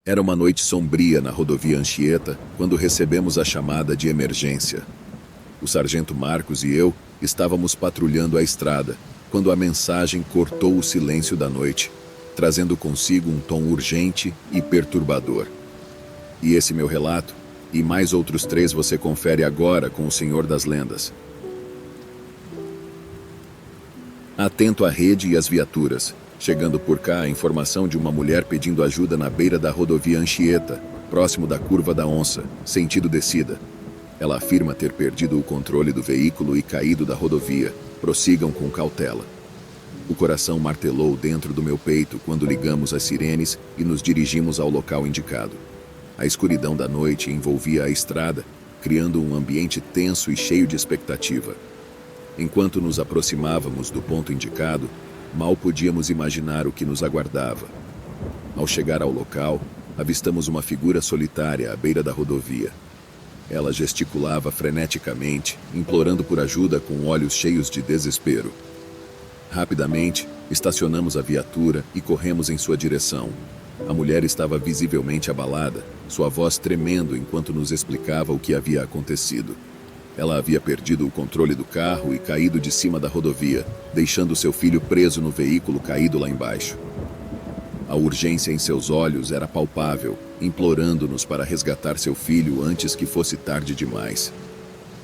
Era uma noite sombria na rodovia Anchieta quando recebemos a chamada de emergência. O sargento Marcos e eu estávamos patrulhando a estrada quando a mensagem cortou o silêncio da noite, trazendo consigo um tom urgente e perturbador. E esse meu relato, e mais outros 3 você confere agora com o Senhor das Lendas. Atento à rede e às viaturas. Chegando por cá a informação de uma mulher pedindo ajuda na beira da rodovia Anchieta, próximo da curva da Onça, sentido descida. Ela afirma ter perdido o controle do veículo e caído da rodovia. Prossigam com cautela. O coração martelou dentro do meu peito quando ligamos as sirenes e nos dirigimos ao local indicado. A escuridão da noite envolvia a estrada, criando um ambiente tenso e cheio de expectativa. Enquanto nos aproximávamos do ponto indicado, mal podíamos imaginar o que nos aguardava. Ao chegar ao local, avistamos uma figura solitária à beira da rodovia. Ela gesticulava freneticamente, implorando por ajuda com olhos cheios de desespero. Rapidamente, estacionamos a viatura e corremos em sua direção. A mulher estava visivelmente abalada, sua voz tremendo enquanto nos explicava o que havia acontecido. Ela havia perdido o controle do carro e caído de cima da rodovia, deixando seu filho preso no veículo caído lá embaixo. A urgência em seus olhos era palpável, implorando-nos para resgatar seu filho antes que fosse tarde demais.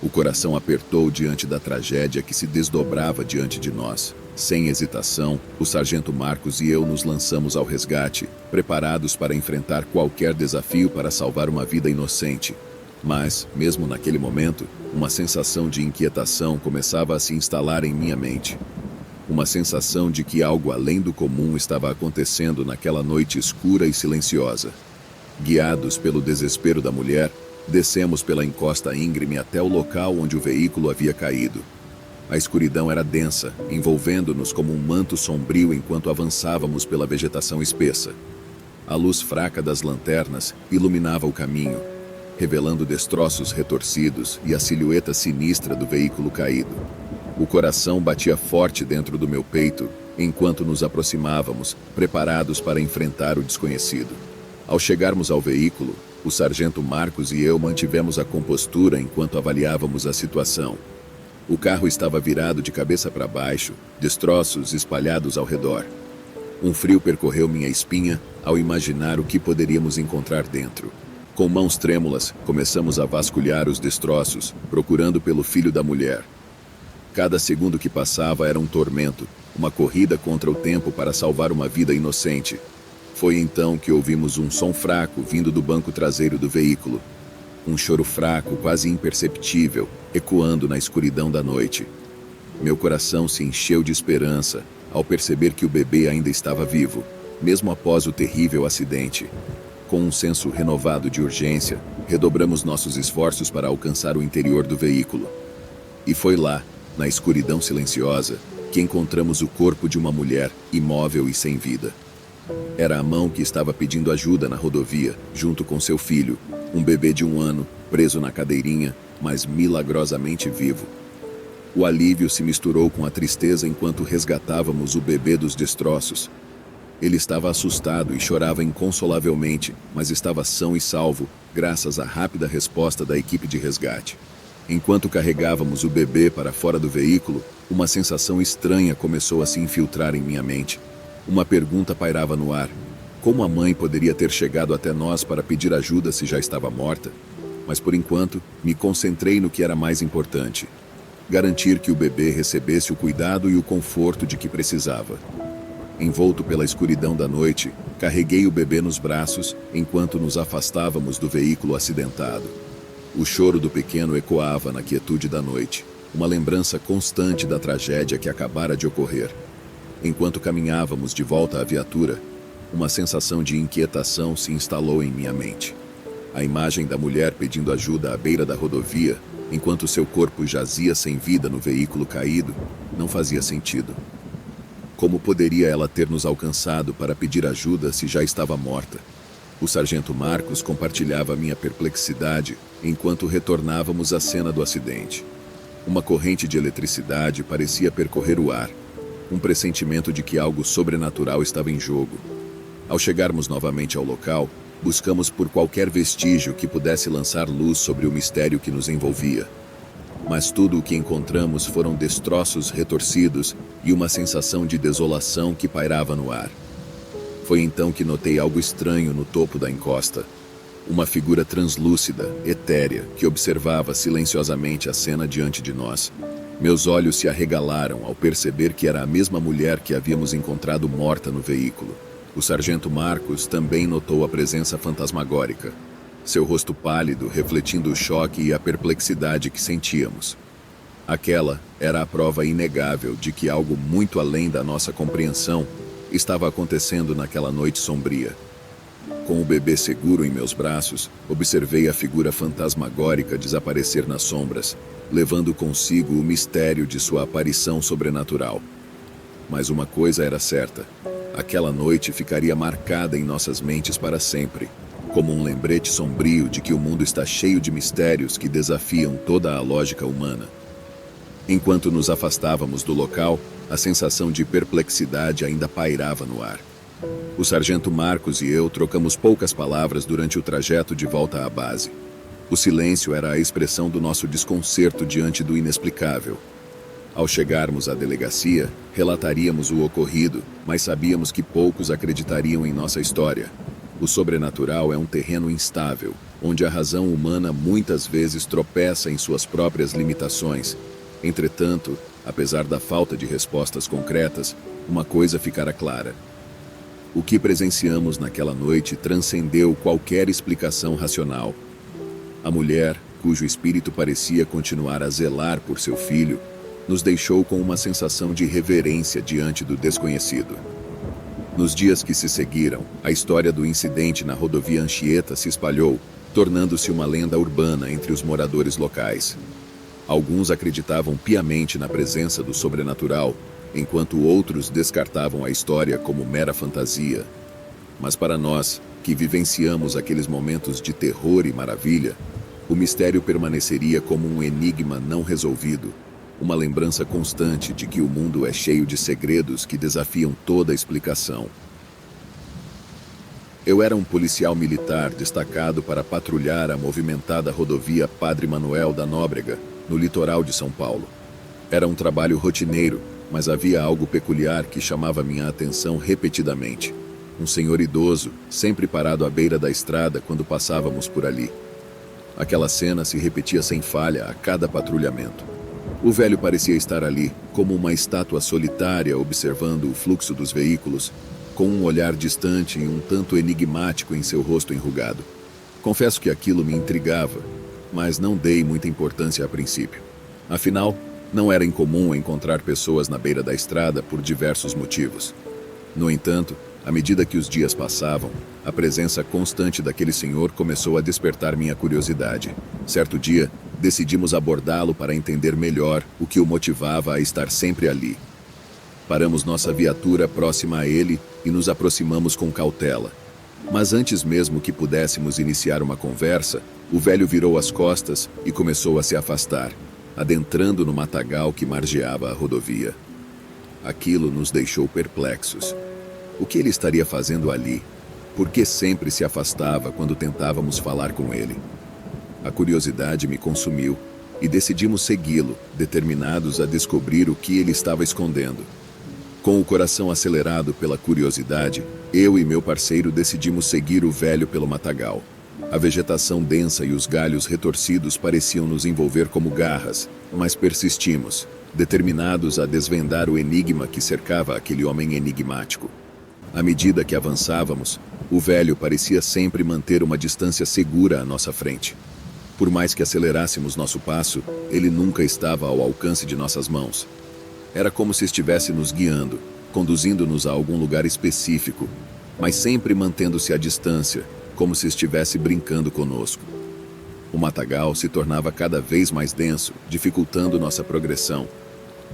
O coração apertou diante da tragédia que se desdobrava diante de nós. Sem hesitação, o sargento Marcos e eu nos lançamos ao resgate, preparados para enfrentar qualquer desafio para salvar uma vida inocente. Mas, mesmo naquele momento, uma sensação de inquietação começava a se instalar em minha mente. Uma sensação de que algo além do comum estava acontecendo naquela noite escura e silenciosa. Guiados pelo desespero da mulher, descemos pela encosta íngreme até o local onde o veículo havia caído. A escuridão era densa, envolvendo-nos como um manto sombrio enquanto avançávamos pela vegetação espessa. A luz fraca das lanternas iluminava o caminho, revelando destroços retorcidos e a silhueta sinistra do veículo caído. O coração batia forte dentro do meu peito enquanto nos aproximávamos, preparados para enfrentar o desconhecido. Ao chegarmos ao veículo, o sargento Marcos e eu mantivemos a compostura enquanto avaliávamos a situação. O carro estava virado de cabeça para baixo, destroços espalhados ao redor. Um frio percorreu minha espinha ao imaginar o que poderíamos encontrar dentro. Com mãos trêmulas, começamos a vasculhar os destroços, procurando pelo filho da mulher. Cada segundo que passava era um tormento, uma corrida contra o tempo para salvar uma vida inocente. Foi então que ouvimos um som fraco vindo do banco traseiro do veículo. Um choro fraco, quase imperceptível, ecoando na escuridão da noite. Meu coração se encheu de esperança ao perceber que o bebê ainda estava vivo, mesmo após o terrível acidente. Com um senso renovado de urgência, redobramos nossos esforços para alcançar o interior do veículo. E foi lá, na escuridão silenciosa, que encontramos o corpo de uma mulher, imóvel e sem vida. Era a mão que estava pedindo ajuda na rodovia, junto com seu filho, um bebê de 1 ano, preso na cadeirinha, mas milagrosamente vivo. O alívio se misturou com a tristeza enquanto resgatávamos o bebê dos destroços. Ele estava assustado e chorava inconsolavelmente, mas estava são e salvo, graças à rápida resposta da equipe de resgate. Enquanto carregávamos o bebê para fora do veículo, uma sensação estranha começou a se infiltrar em minha mente. Uma pergunta pairava no ar. Como a mãe poderia ter chegado até nós para pedir ajuda se já estava morta? Mas por enquanto, me concentrei no que era mais importante: garantir que o bebê recebesse o cuidado e o conforto de que precisava. Envolto pela escuridão da noite, carreguei o bebê nos braços enquanto nos afastávamos do veículo acidentado. O choro do pequeno ecoava na quietude da noite, uma lembrança constante da tragédia que acabara de ocorrer. Enquanto caminhávamos de volta à viatura, uma sensação de inquietação se instalou em minha mente. A imagem da mulher pedindo ajuda à beira da rodovia, enquanto seu corpo jazia sem vida no veículo caído, não fazia sentido. Como poderia ela ter nos alcançado para pedir ajuda se já estava morta? O sargento Marcos compartilhava minha perplexidade enquanto retornávamos à cena do acidente. Uma corrente de eletricidade parecia percorrer o ar, um pressentimento de que algo sobrenatural estava em jogo. Ao chegarmos novamente ao local, Buscamos por qualquer vestígio que pudesse lançar luz sobre o mistério que nos envolvia. Mas tudo o que encontramos foram destroços retorcidos e uma sensação de desolação que pairava no ar. Foi então que notei algo estranho no topo da encosta. Uma figura translúcida, etérea, que observava silenciosamente a cena diante de nós. Meus olhos se arregalaram ao perceber que era a mesma mulher que havíamos encontrado morta no veículo. O sargento Marcos também notou a presença fantasmagórica. Seu rosto pálido refletindo o choque e a perplexidade que sentíamos. Aquela era a prova inegável de que algo muito além da nossa compreensão estava acontecendo naquela noite sombria. Com o bebê seguro em meus braços, observei a figura fantasmagórica desaparecer nas sombras, levando consigo o mistério de sua aparição sobrenatural. Mas uma coisa era certa: aquela noite ficaria marcada em nossas mentes para sempre, como um lembrete sombrio de que o mundo está cheio de mistérios que desafiam toda a lógica humana. Enquanto nos afastávamos do local, a sensação de perplexidade ainda pairava no ar. O sargento Marcos e eu trocamos poucas palavras durante o trajeto de volta à base. O silêncio era a expressão do nosso desconcerto diante do inexplicável. Ao chegarmos à delegacia, relataríamos o ocorrido, mas sabíamos que poucos acreditariam em nossa história. O sobrenatural é um terreno instável, onde a razão humana muitas vezes tropeça em suas próprias limitações. Entretanto, apesar da falta de respostas concretas, uma coisa ficara clara. O que presenciamos naquela noite transcendeu qualquer explicação racional. A mulher, cujo espírito parecia continuar a zelar por seu filho, nos deixou com uma sensação de reverência diante do desconhecido. Nos dias que se seguiram, a história do incidente na rodovia Anchieta se espalhou, tornando-se uma lenda urbana entre os moradores locais. Alguns acreditavam piamente na presença do sobrenatural, enquanto outros descartavam a história como mera fantasia. Mas para nós, que vivenciamos aqueles momentos de terror e maravilha, o mistério permaneceria como um enigma não resolvido, uma lembrança constante de que o mundo é cheio de segredos que desafiam toda explicação. Eu era um policial militar destacado para patrulhar a movimentada rodovia Padre Manuel da Nóbrega, no litoral de São Paulo. Era um trabalho rotineiro, mas havia algo peculiar que chamava minha atenção repetidamente. Um senhor idoso, sempre parado à beira da estrada quando passávamos por ali. Aquela cena se repetia sem falha a cada patrulhamento. O velho parecia estar ali, como uma estátua solitária observando o fluxo dos veículos, com um olhar distante e um tanto enigmático em seu rosto enrugado. Confesso que aquilo me intrigava, mas não dei muita importância a princípio. Afinal, não era incomum encontrar pessoas na beira da estrada por diversos motivos. No entanto, à medida que os dias passavam, a presença constante daquele senhor começou a despertar minha curiosidade. Certo dia, decidimos abordá-lo para entender melhor o que o motivava a estar sempre ali. Paramos nossa viatura próxima a ele e nos aproximamos com cautela. Mas antes mesmo que pudéssemos iniciar uma conversa, o velho virou as costas e começou a se afastar, adentrando no matagal que margeava a rodovia. Aquilo nos deixou perplexos. O que ele estaria fazendo ali? Por que sempre se afastava quando tentávamos falar com ele? A curiosidade me consumiu e decidimos segui-lo, determinados a descobrir o que ele estava escondendo. Com o coração acelerado pela curiosidade, eu e meu parceiro decidimos seguir o velho pelo matagal. A vegetação densa e os galhos retorcidos pareciam nos envolver como garras, mas persistimos, determinados a desvendar o enigma que cercava aquele homem enigmático. À medida que avançávamos, o velho parecia sempre manter uma distância segura à nossa frente. Por mais que acelerássemos nosso passo, ele nunca estava ao alcance de nossas mãos. Era como se estivesse nos guiando, conduzindo-nos a algum lugar específico, mas sempre mantendo-se à distância, como se estivesse brincando conosco. O matagal se tornava cada vez mais denso, dificultando nossa progressão.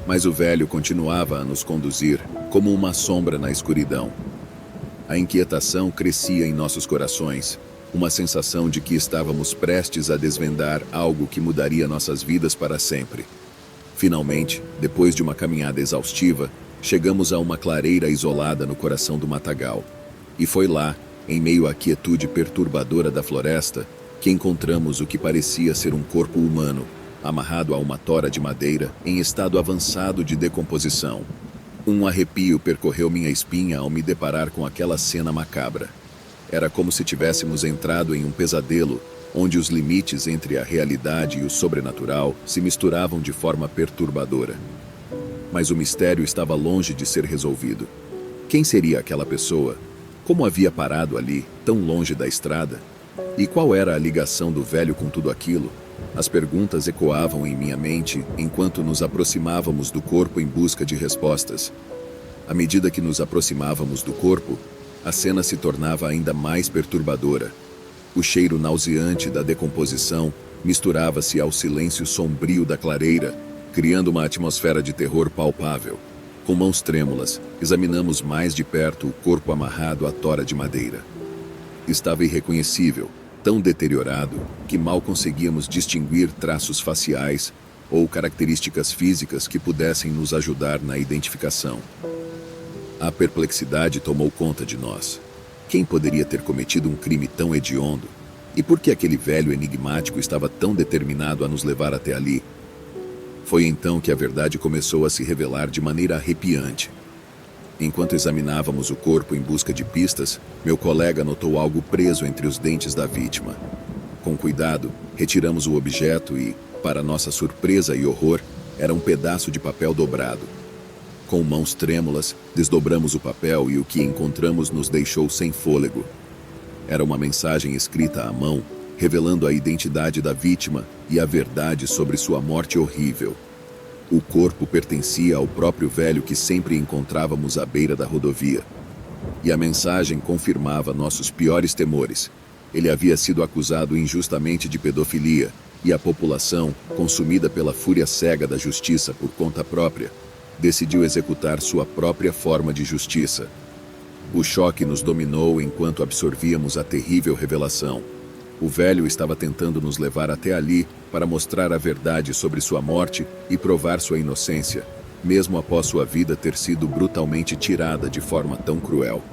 Mas o velho continuava a nos conduzir, como uma sombra na escuridão. A inquietação crescia em nossos corações, uma sensação de que estávamos prestes a desvendar algo que mudaria nossas vidas para sempre. Finalmente, depois de uma caminhada exaustiva, chegamos a uma clareira isolada no coração do matagal. E foi lá, em meio à quietude perturbadora da floresta, que encontramos o que parecia ser um corpo humano, amarrado a uma tora de madeira em estado avançado de decomposição. Um arrepio percorreu minha espinha ao me deparar com aquela cena macabra. Era como se tivéssemos entrado em um pesadelo, onde os limites entre a realidade e o sobrenatural se misturavam de forma perturbadora. Mas o mistério estava longe de ser resolvido. Quem seria aquela pessoa? Como havia parado ali, tão longe da estrada? E qual era a ligação do velho com tudo aquilo? As perguntas ecoavam em minha mente enquanto nos aproximávamos do corpo em busca de respostas. À medida que nos aproximávamos do corpo, a cena se tornava ainda mais perturbadora. O cheiro nauseante da decomposição misturava-se ao silêncio sombrio da clareira, criando uma atmosfera de terror palpável. Com mãos trêmulas, examinamos mais de perto o corpo amarrado à tora de madeira. Estava irreconhecível, tão deteriorado que mal conseguíamos distinguir traços faciais ou características físicas que pudessem nos ajudar na identificação. A perplexidade tomou conta de nós. Quem poderia ter cometido um crime tão hediondo? E por que aquele velho enigmático estava tão determinado a nos levar até ali? Foi então que a verdade começou a se revelar de maneira arrepiante. Enquanto examinávamos o corpo em busca de pistas, meu colega notou algo preso entre os dentes da vítima. Com cuidado, retiramos o objeto e, para nossa surpresa e horror, era um pedaço de papel dobrado. Com mãos trêmulas, desdobramos o papel e o que encontramos nos deixou sem fôlego. Era uma mensagem escrita à mão, revelando a identidade da vítima e a verdade sobre sua morte horrível. O corpo pertencia ao próprio velho que sempre encontrávamos à beira da rodovia. E a mensagem confirmava nossos piores temores. Ele havia sido acusado injustamente de pedofilia, e a população, consumida pela fúria cega da justiça por conta própria, decidiu executar sua própria forma de justiça. O choque nos dominou enquanto absorvíamos a terrível revelação. O velho estava tentando nos levar até ali para mostrar a verdade sobre sua morte e provar sua inocência, mesmo após sua vida ter sido brutalmente tirada de forma tão cruel.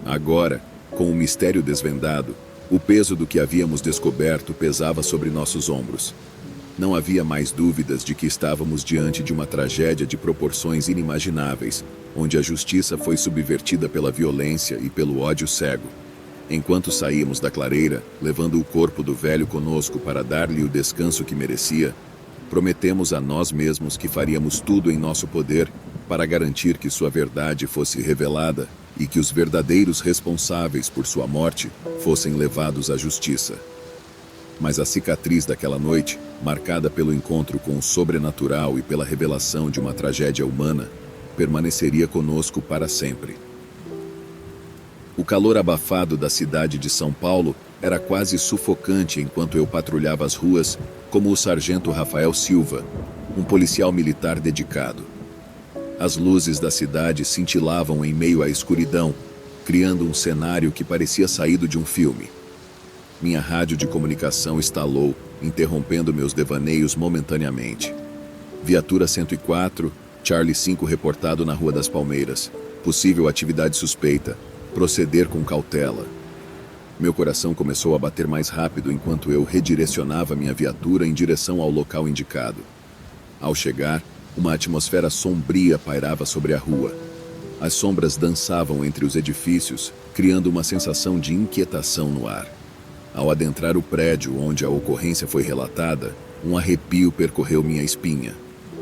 Agora, com o mistério desvendado, o peso do que havíamos descoberto pesava sobre nossos ombros. Não havia mais dúvidas de que estávamos diante de uma tragédia de proporções inimagináveis, onde a justiça foi subvertida pela violência e pelo ódio cego. Enquanto saímos da clareira, levando o corpo do velho conosco para dar-lhe o descanso que merecia, prometemos a nós mesmos que faríamos tudo em nosso poder para garantir que sua verdade fosse revelada e que os verdadeiros responsáveis por sua morte fossem levados à justiça. Mas a cicatriz daquela noite, marcada pelo encontro com o sobrenatural e pela revelação de uma tragédia humana, permaneceria conosco para sempre. O calor abafado da cidade de São Paulo era quase sufocante enquanto eu patrulhava as ruas como o sargento Rafael Silva, um policial militar dedicado. As luzes da cidade cintilavam em meio à escuridão, criando um cenário que parecia saído de um filme. Minha rádio de comunicação estalou, interrompendo meus devaneios momentaneamente. Viatura 104, Charlie 5 reportado na Rua das Palmeiras. Possível atividade suspeita. Proceder com cautela. Meu coração começou a bater mais rápido enquanto eu redirecionava minha viatura em direção ao local indicado. Ao chegar, uma atmosfera sombria pairava sobre a rua. As sombras dançavam entre os edifícios, criando uma sensação de inquietação no ar. Ao adentrar o prédio onde a ocorrência foi relatada, um arrepio percorreu minha espinha.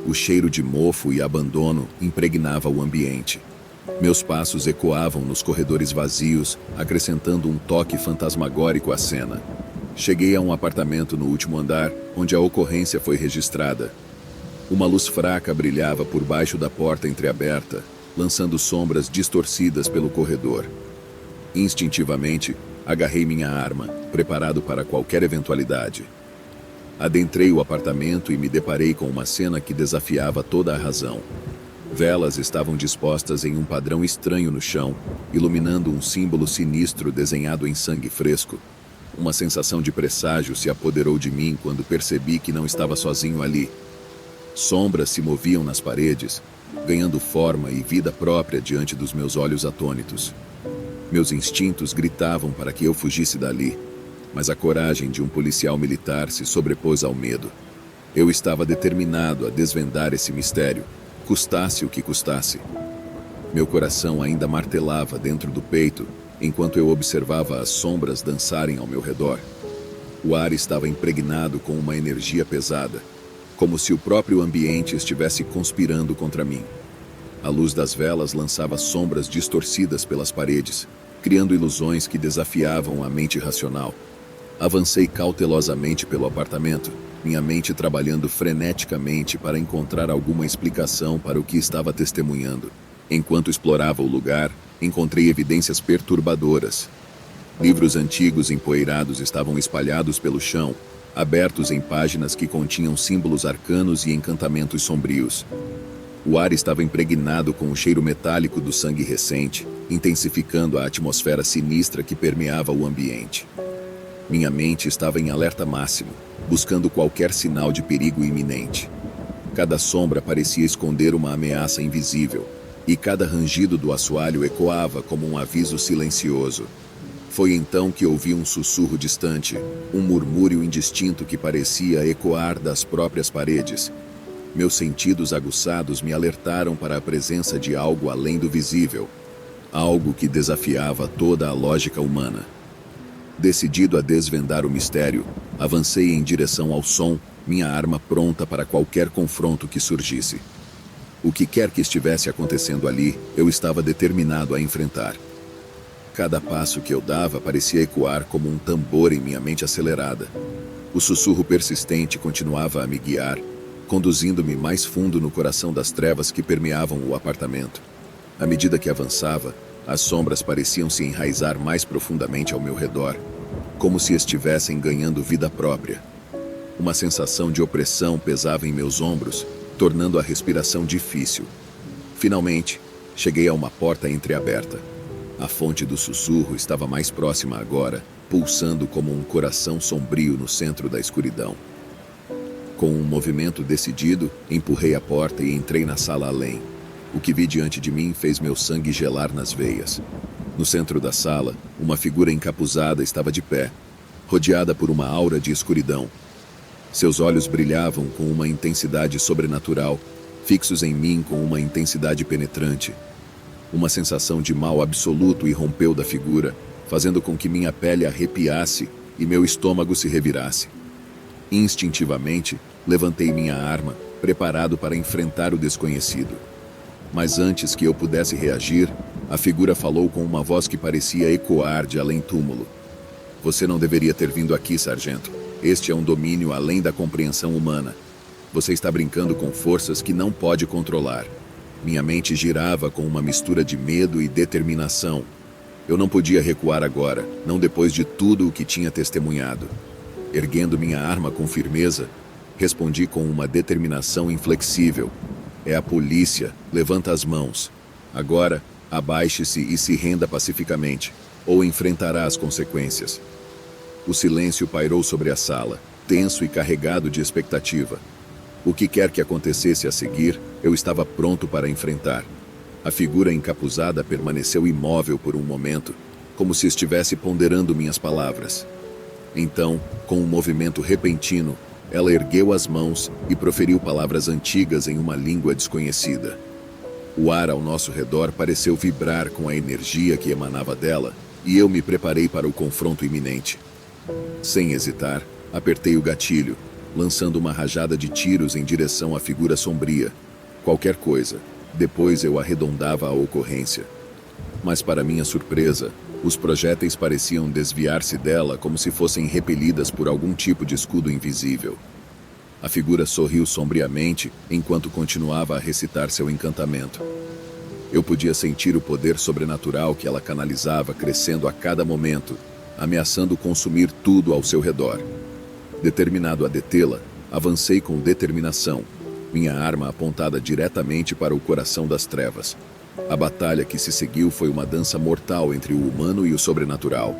O cheiro de mofo e abandono impregnava o ambiente. Meus passos ecoavam nos corredores vazios, acrescentando um toque fantasmagórico à cena. Cheguei a um apartamento no último andar, onde a ocorrência foi registrada. Uma luz fraca brilhava por baixo da porta entreaberta, lançando sombras distorcidas pelo corredor. Instintivamente, agarrei minha arma, preparado para qualquer eventualidade. Adentrei o apartamento e me deparei com uma cena que desafiava toda a razão. Velas estavam dispostas em um padrão estranho no chão, iluminando um símbolo sinistro desenhado em sangue fresco. Uma sensação de presságio se apoderou de mim quando percebi que não estava sozinho ali. Sombras se moviam nas paredes, ganhando forma e vida própria diante dos meus olhos atônitos. Meus instintos gritavam para que eu fugisse dali, mas a coragem de um policial militar se sobrepôs ao medo. Eu estava determinado a desvendar esse mistério, custasse o que custasse. Meu coração ainda martelava dentro do peito enquanto eu observava as sombras dançarem ao meu redor. O ar estava impregnado com uma energia pesada, como se o próprio ambiente estivesse conspirando contra mim. A luz das velas lançava sombras distorcidas pelas paredes, criando ilusões que desafiavam a mente racional. Avancei cautelosamente pelo apartamento, minha mente trabalhando freneticamente para encontrar alguma explicação para o que estava testemunhando. Enquanto explorava o lugar, encontrei evidências perturbadoras. Livros antigos empoeirados estavam espalhados pelo chão, abertos em páginas que continham símbolos arcanos e encantamentos sombrios. O ar estava impregnado com o cheiro metálico do sangue recente, intensificando a atmosfera sinistra que permeava o ambiente. Minha mente estava em alerta máximo, buscando qualquer sinal de perigo iminente. Cada sombra parecia esconder uma ameaça invisível, e cada rangido do assoalho ecoava como um aviso silencioso. Foi então que ouvi um sussurro distante, um murmúrio indistinto que parecia ecoar das próprias paredes. Meus sentidos aguçados me alertaram para a presença de algo além do visível, algo que desafiava toda a lógica humana. Decidido a desvendar o mistério, avancei em direção ao som, minha arma pronta para qualquer confronto que surgisse. O que quer que estivesse acontecendo ali, eu estava determinado a enfrentar. Cada passo que eu dava parecia ecoar como um tambor em minha mente acelerada. O sussurro persistente continuava a me guiar, conduzindo-me mais fundo no coração das trevas que permeavam o apartamento. À medida que avançava, as sombras pareciam se enraizar mais profundamente ao meu redor, como se estivessem ganhando vida própria. Uma sensação de opressão pesava em meus ombros, tornando a respiração difícil. Finalmente, cheguei a uma porta entreaberta. A fonte do sussurro estava mais próxima agora, pulsando como um coração sombrio no centro da escuridão. Com um movimento decidido, empurrei a porta e entrei na sala além. O que vi diante de mim fez meu sangue gelar nas veias. No centro da sala, uma figura encapuzada estava de pé, rodeada por uma aura de escuridão. Seus olhos brilhavam com uma intensidade sobrenatural, fixos em mim com uma intensidade penetrante. Uma sensação de mal absoluto irrompeu da figura, fazendo com que minha pele arrepiasse e meu estômago se revirasse. Instintivamente, levantei minha arma, preparado para enfrentar o desconhecido. Mas antes que eu pudesse reagir, a figura falou com uma voz que parecia ecoar de além-túmulo. Você não deveria ter vindo aqui, sargento. Este é um domínio além da compreensão humana. Você está brincando com forças que não pode controlar. Minha mente girava com uma mistura de medo e determinação. Eu não podia recuar agora, não depois de tudo o que tinha testemunhado. Erguendo minha arma com firmeza, respondi com uma determinação inflexível. É a polícia, levanta as mãos. Agora, abaixe-se e se renda pacificamente, ou enfrentará as consequências. O silêncio pairou sobre a sala, tenso e carregado de expectativa. O que quer que acontecesse a seguir, eu estava pronto para enfrentar. A figura encapuzada permaneceu imóvel por um momento, como se estivesse ponderando minhas palavras. Então, com um movimento repentino, ela ergueu as mãos e proferiu palavras antigas em uma língua desconhecida. O ar ao nosso redor pareceu vibrar com a energia que emanava dela, e eu me preparei para o confronto iminente. Sem hesitar, apertei o gatilho, lançando uma rajada de tiros em direção à figura sombria. Qualquer coisa, depois eu arredondava a ocorrência. Mas para minha surpresa, os projéteis pareciam desviar-se dela como se fossem repelidas por algum tipo de escudo invisível. A figura sorriu sombriamente enquanto continuava a recitar seu encantamento. Eu podia sentir o poder sobrenatural que ela canalizava crescendo a cada momento, ameaçando consumir tudo ao seu redor. Determinado a detê-la, avancei com determinação, minha arma apontada diretamente para o coração das trevas. A batalha que se seguiu foi uma dança mortal entre o humano e o sobrenatural,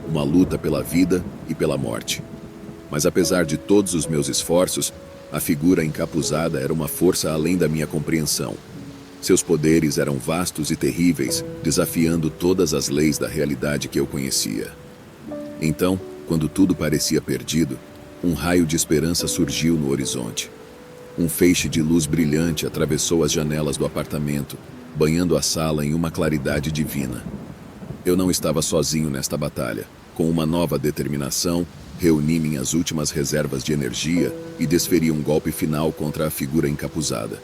uma luta pela vida e pela morte. Mas apesar de todos os meus esforços, a figura encapuzada era uma força além da minha compreensão. Seus poderes eram vastos e terríveis, desafiando todas as leis da realidade que eu conhecia. Então, quando tudo parecia perdido, um raio de esperança surgiu no horizonte. Um feixe de luz brilhante atravessou as janelas do apartamento, banhando a sala em uma claridade divina. Eu não estava sozinho nesta batalha. Com uma nova determinação, reuni minhas últimas reservas de energia e desferi um golpe final contra a figura encapuzada.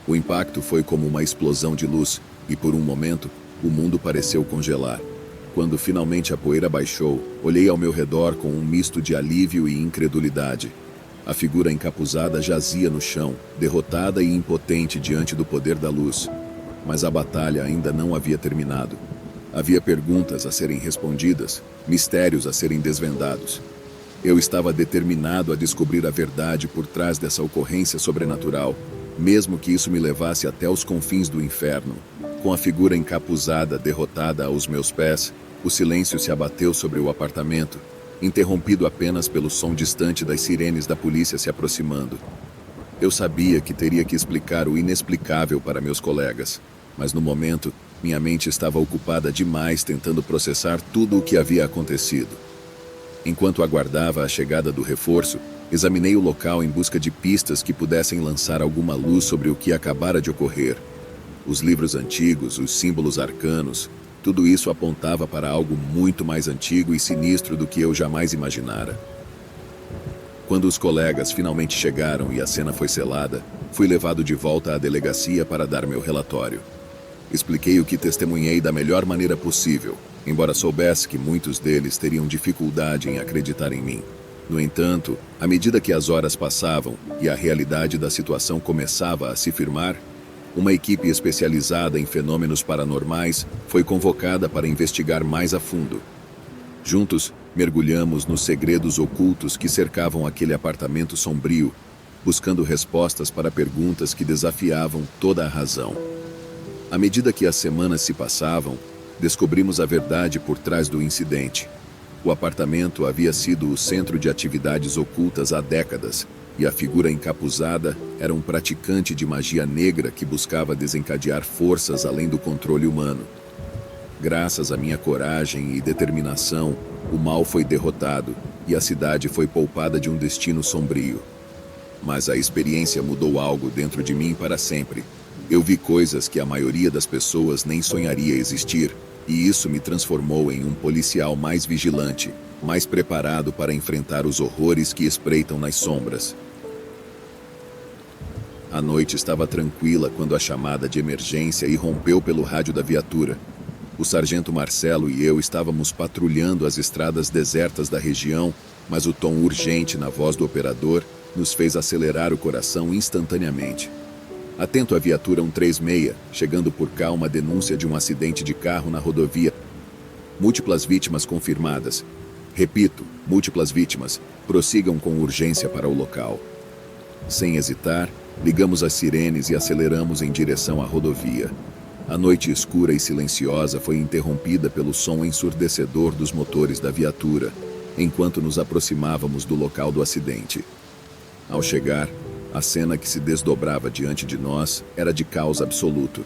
O impacto foi como uma explosão de luz, e por um momento, o mundo pareceu congelar. Quando finalmente a poeira baixou, olhei ao meu redor com um misto de alívio e incredulidade. A figura encapuzada jazia no chão, derrotada e impotente diante do poder da luz. Mas a batalha ainda não havia terminado. Havia perguntas a serem respondidas, mistérios a serem desvendados. Eu estava determinado a descobrir a verdade por trás dessa ocorrência sobrenatural, mesmo que isso me levasse até os confins do inferno. Com a figura encapuzada derrotada aos meus pés, o silêncio se abateu sobre o apartamento, interrompido apenas pelo som distante das sirenes da polícia se aproximando. Eu sabia que teria que explicar o inexplicável para meus colegas, mas no momento, minha mente estava ocupada demais tentando processar tudo o que havia acontecido. Enquanto aguardava a chegada do reforço, examinei o local em busca de pistas que pudessem lançar alguma luz sobre o que acabara de ocorrer. Os livros antigos, os símbolos arcanos, tudo isso apontava para algo muito mais antigo e sinistro do que eu jamais imaginara. Quando os colegas finalmente chegaram e a cena foi selada, fui levado de volta à delegacia para dar meu relatório. Expliquei o que testemunhei da melhor maneira possível, embora soubesse que muitos deles teriam dificuldade em acreditar em mim. No entanto, à medida que as horas passavam e a realidade da situação começava a se firmar, uma equipe especializada em fenômenos paranormais foi convocada para investigar mais a fundo. Juntos, mergulhamos nos segredos ocultos que cercavam aquele apartamento sombrio, buscando respostas para perguntas que desafiavam toda a razão. À medida que as semanas se passavam, descobrimos a verdade por trás do incidente. O apartamento havia sido o centro de atividades ocultas há décadas, e a figura encapuzada era um praticante de magia negra que buscava desencadear forças além do controle humano. Graças à minha coragem e determinação, o mal foi derrotado e a cidade foi poupada de um destino sombrio. Mas a experiência mudou algo dentro de mim para sempre. Eu vi coisas que a maioria das pessoas nem sonharia existir, e isso me transformou em um policial mais vigilante, mais preparado para enfrentar os horrores que espreitam nas sombras. A noite estava tranquila quando a chamada de emergência irrompeu pelo rádio da viatura. O sargento Marcelo e eu estávamos patrulhando as estradas desertas da região, mas o tom urgente na voz do operador nos fez acelerar o coração instantaneamente. Atento à viatura 136, chegando por cá uma denúncia de um acidente de carro na rodovia. Múltiplas vítimas confirmadas. Repito, múltiplas vítimas. Prossigam com urgência para o local. Sem hesitar, ligamos as sirenes e aceleramos em direção à rodovia. A noite escura e silenciosa foi interrompida pelo som ensurdecedor dos motores da viatura, enquanto nos aproximávamos do local do acidente. Ao chegar, a cena que se desdobrava diante de nós era de caos absoluto.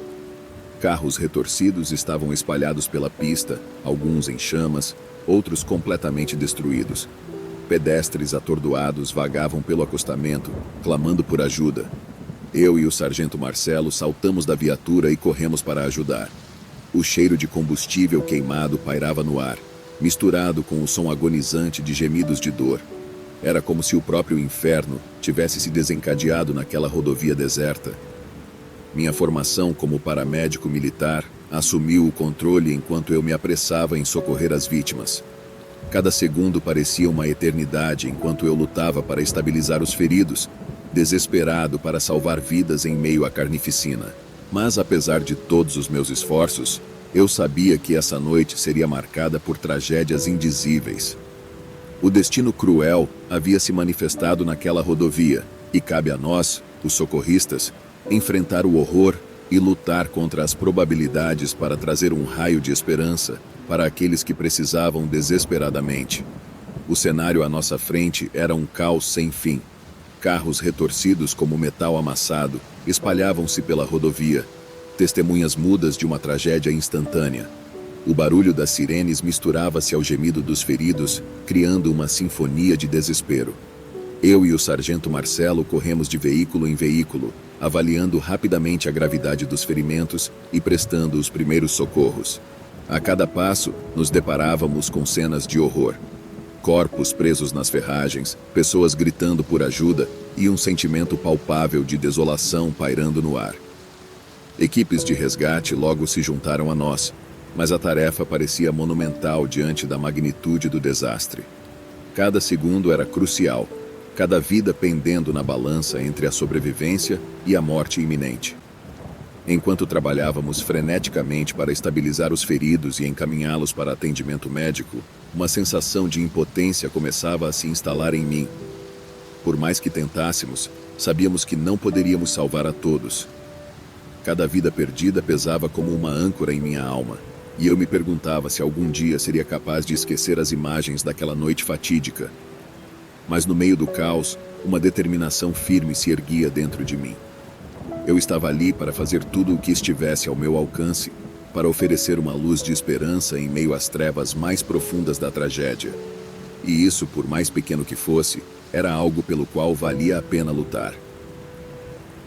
Carros retorcidos estavam espalhados pela pista, alguns em chamas, outros completamente destruídos. Pedestres atordoados vagavam pelo acostamento, clamando por ajuda. Eu e o sargento Marcelo saltamos da viatura e corremos para ajudar. O cheiro de combustível queimado pairava no ar, misturado com o som agonizante de gemidos de dor. Era como se o próprio inferno tivesse se desencadeado naquela rodovia deserta. Minha formação como paramédico militar assumiu o controle enquanto eu me apressava em socorrer as vítimas. Cada segundo parecia uma eternidade enquanto eu lutava para estabilizar os feridos, desesperado para salvar vidas em meio à carnificina. Mas apesar de todos os meus esforços, eu sabia que essa noite seria marcada por tragédias indizíveis. O destino cruel havia se manifestado naquela rodovia, e cabe a nós, os socorristas, enfrentar o horror e lutar contra as probabilidades para trazer um raio de esperança para aqueles que precisavam desesperadamente. O cenário à nossa frente era um caos sem fim. Carros retorcidos como metal amassado espalhavam-se pela rodovia. testemunhas mudas de uma tragédia instantânea. O barulho das sirenes misturava-se ao gemido dos feridos, criando uma sinfonia de desespero. Eu e o sargento Marcelo corremos de veículo em veículo, avaliando rapidamente a gravidade dos ferimentos e prestando os primeiros socorros. A cada passo, nos deparávamos com cenas de horror. Corpos presos nas ferragens, pessoas gritando por ajuda e um sentimento palpável de desolação pairando no ar. Equipes de resgate logo se juntaram a nós, mas a tarefa parecia monumental diante da magnitude do desastre. Cada segundo era crucial, cada vida pendendo na balança entre a sobrevivência e a morte iminente. Enquanto trabalhávamos freneticamente para estabilizar os feridos e encaminhá-los para atendimento médico, uma sensação de impotência começava a se instalar em mim. Por mais que tentássemos, sabíamos que não poderíamos salvar a todos. Cada vida perdida pesava como uma âncora em minha alma, e eu me perguntava se algum dia seria capaz de esquecer as imagens daquela noite fatídica. Mas no meio do caos, uma determinação firme se erguia dentro de mim. Eu estava ali para fazer tudo o que estivesse ao meu alcance, para oferecer uma luz de esperança em meio às trevas mais profundas da tragédia. E isso, por mais pequeno que fosse, era algo pelo qual valia a pena lutar.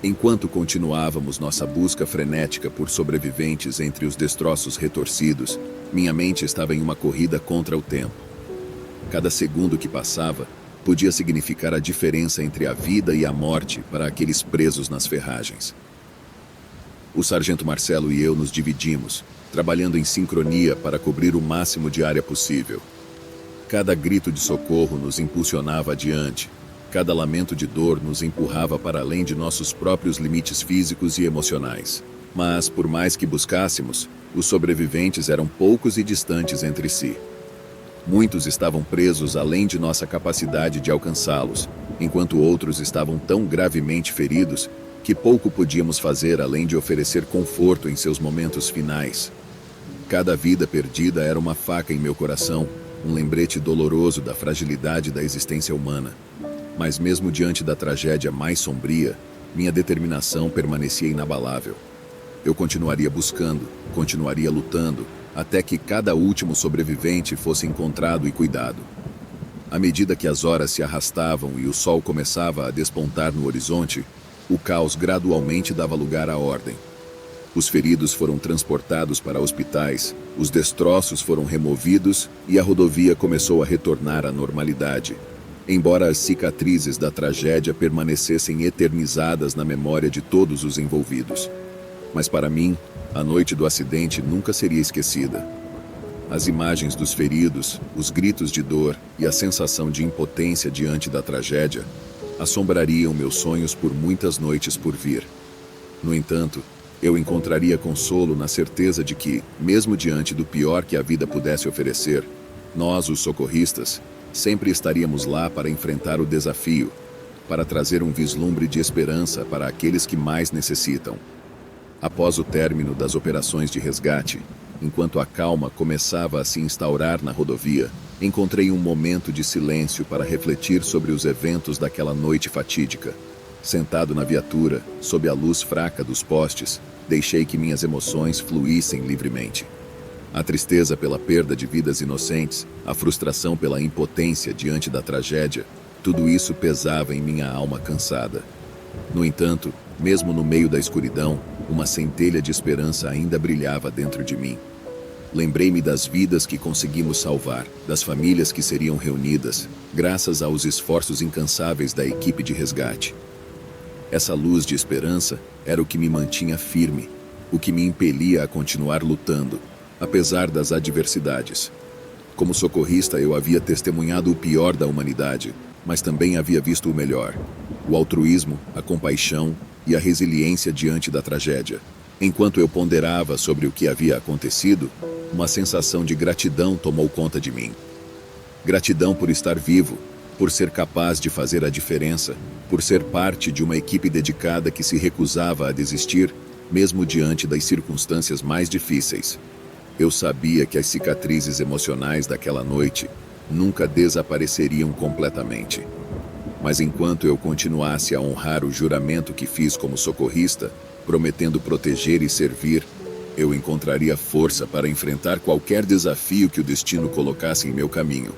Enquanto continuávamos nossa busca frenética por sobreviventes entre os destroços retorcidos, minha mente estava em uma corrida contra o tempo. Cada segundo que passava podia significar a diferença entre a vida e a morte para aqueles presos nas ferragens. O sargento Marcelo e eu nos dividimos, trabalhando em sincronia para cobrir o máximo de área possível. Cada grito de socorro nos impulsionava adiante, cada lamento de dor nos empurrava para além de nossos próprios limites físicos e emocionais. Mas, por mais que buscássemos, os sobreviventes eram poucos e distantes entre si. Muitos estavam presos além de nossa capacidade de alcançá-los, enquanto outros estavam tão gravemente feridos que pouco podíamos fazer além de oferecer conforto em seus momentos finais. Cada vida perdida era uma faca em meu coração, um lembrete doloroso da fragilidade da existência humana. Mas mesmo diante da tragédia mais sombria, minha determinação permanecia inabalável. Eu continuaria buscando, continuaria lutando, até que cada último sobrevivente fosse encontrado e cuidado. À medida que as horas se arrastavam e o sol começava a despontar no horizonte, o caos gradualmente dava lugar à ordem. Os feridos foram transportados para hospitais, os destroços foram removidos e a rodovia começou a retornar à normalidade, embora as cicatrizes da tragédia permanecessem eternizadas na memória de todos os envolvidos. Mas para mim, a noite do acidente nunca seria esquecida. As imagens dos feridos, os gritos de dor e a sensação de impotência diante da tragédia assombrariam meus sonhos por muitas noites por vir. No entanto, eu encontraria consolo na certeza de que, mesmo diante do pior que a vida pudesse oferecer, nós, os socorristas, sempre estaríamos lá para enfrentar o desafio, para trazer um vislumbre de esperança para aqueles que mais necessitam. Após o término das operações de resgate, enquanto a calma começava a se instaurar na rodovia, encontrei um momento de silêncio para refletir sobre os eventos daquela noite fatídica. Sentado na viatura, sob a luz fraca dos postes, deixei que minhas emoções fluíssem livremente. A tristeza pela perda de vidas inocentes, a frustração pela impotência diante da tragédia, tudo isso pesava em minha alma cansada. No entanto, mesmo no meio da escuridão, uma centelha de esperança ainda brilhava dentro de mim. Lembrei-me das vidas que conseguimos salvar, das famílias que seriam reunidas, graças aos esforços incansáveis da equipe de resgate. Essa luz de esperança era o que me mantinha firme, o que me impelia a continuar lutando, apesar das adversidades. Como socorrista, eu havia testemunhado o pior da humanidade, mas também havia visto o melhor: o altruísmo, a compaixão e a resiliência diante da tragédia. Enquanto eu ponderava sobre o que havia acontecido, uma sensação de gratidão tomou conta de mim. Gratidão por estar vivo, por ser capaz de fazer a diferença, por ser parte de uma equipe dedicada que se recusava a desistir, mesmo diante das circunstâncias mais difíceis. Eu sabia que as cicatrizes emocionais daquela noite nunca desapareceriam completamente. Mas enquanto eu continuasse a honrar o juramento que fiz como socorrista, Prometendo proteger e servir, eu encontraria força para enfrentar qualquer desafio que o destino colocasse em meu caminho.